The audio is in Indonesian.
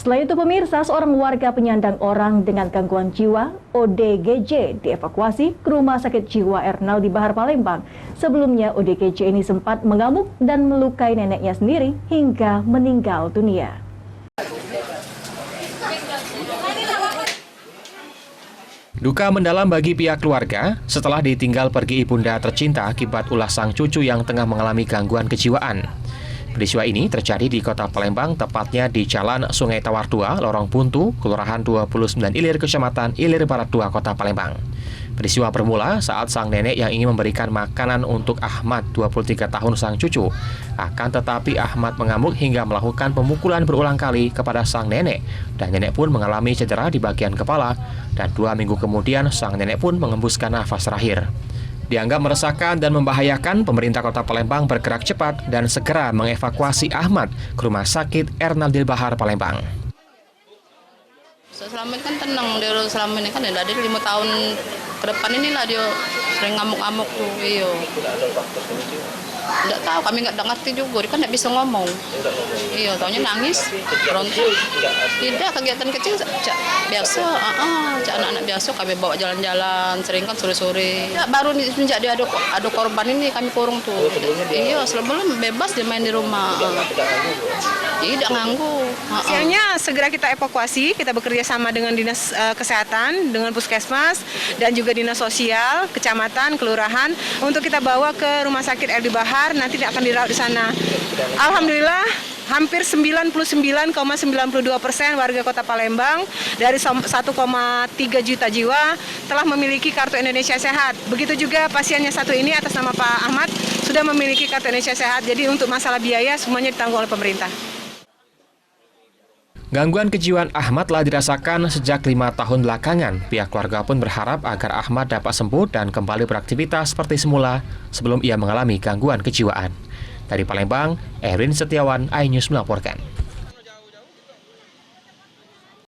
Selain itu pemirsa, seorang warga penyandang orang dengan gangguan jiwa ODGJ dievakuasi ke Rumah Sakit Jiwa Ernaldi Bahar Palembang. Sebelumnya ODGJ ini sempat mengamuk dan melukai neneknya sendiri hingga meninggal dunia. Duka mendalam bagi pihak keluarga setelah ditinggal pergi ibunda tercinta akibat ulah sang cucu yang tengah mengalami gangguan kejiwaan. Peristiwa ini terjadi di Kota Palembang, tepatnya di Jalan Sungai Tawar 2, Lorong Buntu, Kelurahan 29 Ilir, Kecamatan Ilir Barat 2, Kota Palembang. Peristiwa bermula saat sang nenek yang ingin memberikan makanan untuk Ahmad, 23 tahun sang cucu. Akan tetapi Ahmad mengamuk hingga melakukan pemukulan berulang kali kepada sang nenek, dan nenek pun mengalami cedera di bagian kepala, dan 2 minggu kemudian sang nenek pun mengembuskan nafas terakhir. Dianggap meresahkan dan membahayakan, pemerintah Kota Palembang bergerak cepat dan segera mengevakuasi Ahmad ke Rumah Sakit Ernaldi Bahar Palembang. Selama ini kan tenang, dia selama ini kan dari 5 tahun ke depan inilah dia sering ngamuk-ngamuk tuh. Iya. Nggak tahu, kami nggak ngerti juga, dia kan nggak bisa ngomong. Iya, taunya nangis, berontak. Tidak, kegiatan kecil biasa, anak-anak biasa kami bawa jalan-jalan, sering kan sore-sore. Ya, baru sejak dia ada korban ini kami kurung tuh. Iya, sebelum bebas dia main di rumah. Tidak nganggu. Siangnya segera kita evakuasi, kita bekerja sama dengan Dinas Kesehatan, dengan Puskesmas, dan juga Dinas Sosial, Kecamatan, Kelurahan, untuk kita bawa ke Rumah Sakit Ernaldi Bahar, nanti dia akan dirawat di sana. Alhamdulillah, hampir 99,92% warga Kota Palembang dari 1,3 juta jiwa telah memiliki Kartu Indonesia Sehat. Begitu juga pasiennya satu ini atas nama Pak Ahmad sudah memiliki Kartu Indonesia Sehat. Jadi untuk masalah biaya semuanya ditanggung oleh pemerintah. Gangguan kejiwaan Ahmad telah dirasakan sejak 5 tahun belakangan. Pihak keluarga pun berharap agar Ahmad dapat sembuh dan kembali beraktivitas seperti semula sebelum ia mengalami gangguan kejiwaan. Dari Palembang, Erwin Setiawan, iNews melaporkan.